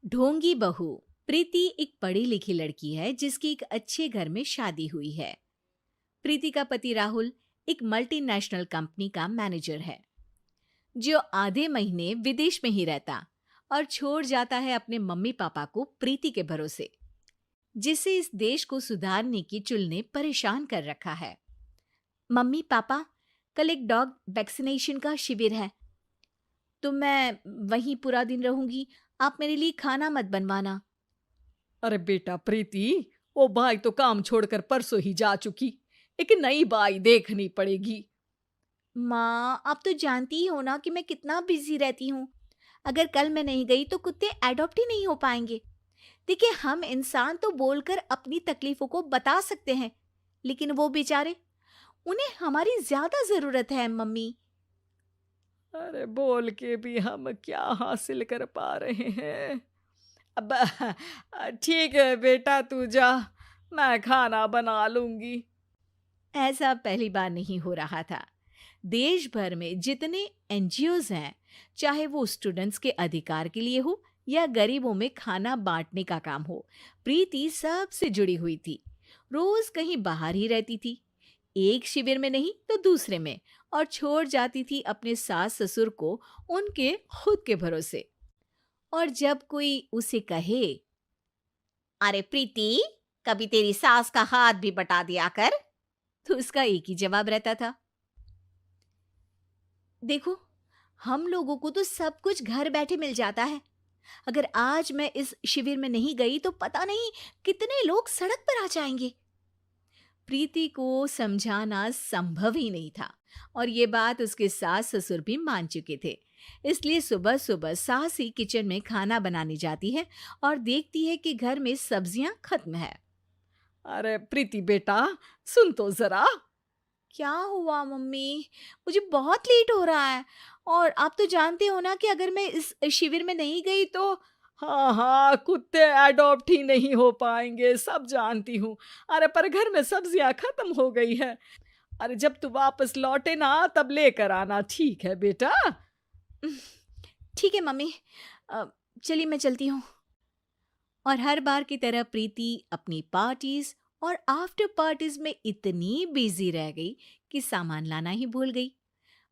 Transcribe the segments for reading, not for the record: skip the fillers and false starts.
ढोंगी बहू। प्रीति एक पढ़ी लिखी लड़की है जिसकी एक अच्छे घर में शादी हुई है। प्रीति का पति राहुल एक मल्टीनेशनल कंपनी का मैनेजर है जो आधे महीने विदेश में ही रहता और छोड़ जाता है अपने मम्मी पापा को प्रीति के भरोसे, जिसे इस देश को सुधारने की चुल ने परेशान कर रखा है। मम्मी पापा, कल एक डॉग वैक्सीनेशन का शिविर है तो मैं वहीं पूरा दिन रहूंगी। आप मेरे लिए खाना मत बनवाना। अरे बेटा प्रीति, वो बाई तो काम छोड़कर परसों ही जा चुकी। एक नई बाई देखनी पड़ेगी। माँ, आप तो जानती ही हो ना कि मैं कितना बिजी रहती हूँ। अगर कल मैं नहीं गई तो कुत्ते एडॉप्ट ही नहीं हो पाएंगे। देखिए, हम इंसान तो बोलकर अपनी तकलीफों को बता सकते हैं, लेकिन वो बेचारे, उन्हें हमारी ज्यादा जरूरत है मम्मी। अरे बोल के भी हम क्या हासिल कर पा रहे हैं। अब ठीक है बेटा, तू जा, मैं खाना बना लूंगी। ऐसा पहली बार नहीं हो रहा था। देश भर में जितने एनजीओज हैं, चाहे वो स्टूडेंट्स के अधिकार के लिए हो या गरीबों में खाना बांटने का काम हो, प्रीति सबसे जुड़ी हुई थी। रोज कहीं बाहर ही रहती थी, एक शिविर में नहीं तो दूसरे में, और छोड़ जाती थी अपने सास ससुर को उनके खुद के भरोसे। और जब कोई उसे कहे, अरे प्रीति, कभी तेरी सास का हाथ भी बटा दिया कर, तो उसका एक ही जवाब रहता था, देखो, हम लोगों को तो सब कुछ घर बैठे मिल जाता है। अगर आज मैं इस शिविर में नहीं गई तो पता नहीं कितने लोग सड़क पर आ जाएंगे। प्रीति को समझाना संभव ही नहीं था, और ये बात उसके सास ससुर भी मान चुके थे। इसलिए सुबह सुबह सास ही किचन में खाना बनाने जाती है और देखती है कि घर में सब्जियां खत्म है। अरे प्रीति बेटा, सुन तो जरा। क्या हुआ मम्मी? मुझे बहुत लेट हो रहा है, और आप तो जानते हो ना कि अगर मैं इस शिविर में नहीं गई तो। हाँ हाँ, कुत्ते अडॉप्ट ही नहीं हो पाएंगे, सब जानती हूँ। अरे पर घर में सब्जियां खत्म हो गई है। अरे जब तू वापस लौटे ना तब लेकर आना, ठीक है बेटा। ठीक है मम्मी, अ, चलिए मैं चलती हूँ। और हर बार की तरह प्रीति अपनी पार्टीज और आफ्टर पार्टीज में इतनी बिजी रह गई कि सामान लाना ही भूल गई।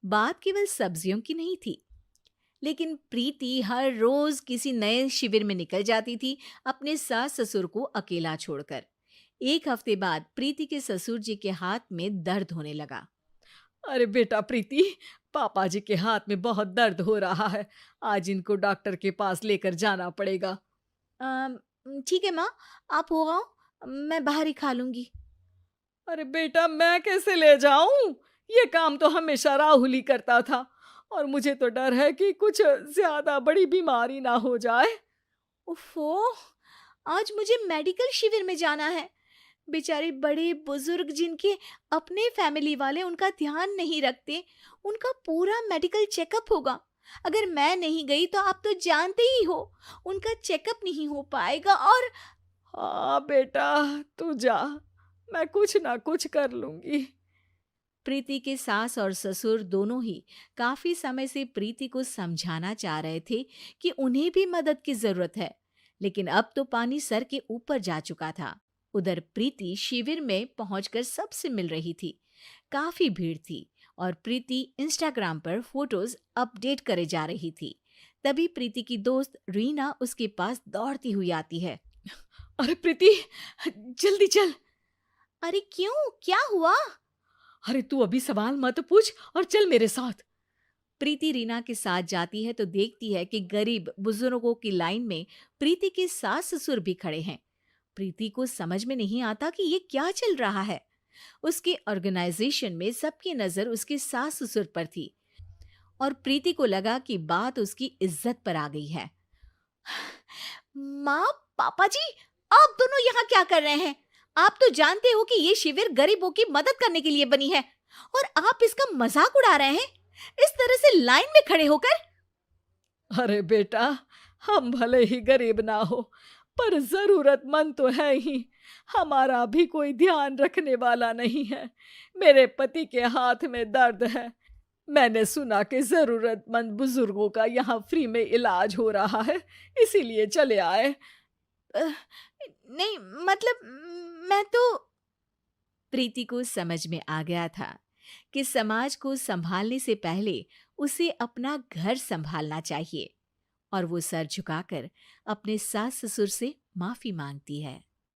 बात केवल सब्जियों की नहीं थी, लेकिन प्रीति हर रोज किसी नए शिविर में निकल जाती थी, अपने सास ससुर को अकेला छोड़कर। एक हफ्ते बाद प्रीति के ससुर जी के हाथ में दर्द होने लगा। अरे बेटा प्रीति, पापा जी के हाथ में बहुत दर्द हो रहा है। आज इनको डॉक्टर के पास लेकर जाना पड़ेगा। "अम, ठीक है माँ, आप हो आओ, मैं बाहर ही खा लूंगी। अरे बेटा, मैं कैसे ले जाऊं? ये काम तो हमेशा राहुल ही करता था, और मुझे तो डर है कि कुछ ज्यादा बड़ी बीमारी ना हो जाए। उफ़ो! आज मुझे मेडिकल शिविर में जाना है। बेचारे बड़े बुजुर्ग जिनके अपने फैमिली वाले उनका ध्यान नहीं रखते, उनका पूरा मेडिकल चेकअप होगा। अगर मैं नहीं गई तो आप तो जानते ही हो, उनका चेकअप नहीं हो पाएगा। और हाँ बेटा, तू जा, मैं कुछ ना कुछ कर लूंगी। प्रीति के सास और ससुर दोनों ही काफी समय से प्रीति को समझाना चाह रहे थे कि उन्हें भी मदद की जरूरत है, लेकिन अब तो पानी सर के ऊपर जा चुका था। उधर प्रीति शिविर में पहुंचकर सबसे मिल रही थी। काफी भीड़ थी और प्रीति इंस्टाग्राम पर फोटोज अपडेट करे जा रही थी। तभी प्रीति की दोस्त रीना उसके पास दौड़ती हुई आती है। अरे प्रीति, जल्दी चल। अरे क्यों, क्या हुआ? अरे तू अभी सवाल मत पूछ और चल मेरे साथ। प्रीति रीना के साथ जाती है तो देखती है कि गरीब बुजुर्गों की लाइन में प्रीति के सास ससुर भी खड़े हैं। प्रीति को समझ में नहीं आता कि ये क्या चल रहा है। उसके ऑर्गेनाइजेशन में सबकी नजर उसके सास ससुर पर थी, और प्रीति को लगा कि बात उसकी इज्जत पर आ गई है। माँ, पापा जी, आप दोनों यहाँ क्या कर रहे हैं? आप तो जानते हो कि ये शिविर गरीबों की मदद करने के लिए बनी है, और आप इसका मजाक उड़ा रहे हैं इस तरह से लाइन में खड़े होकर। अरे बेटा, हम भले ही गरीब ना हो, पर जरूरतमंद तो है ही। हमारा भी कोई ध्यान रखने वाला नहीं है। मेरे पति के हाथ में दर्द है, मैंने सुना कि ज़रूरतमंद बुजुर्गों का यहाँ फ्री में इलाज हो रहा है, इसीलिए चले आए। अ, नहीं, मतलब मैं तो प्रीति को समझ में आ गया था कि समाज को संभालने से पहले उसे अपना घर संभालना चाहिए और वो सर झुकाकर अपने सास ससुर से माफी मांगती है।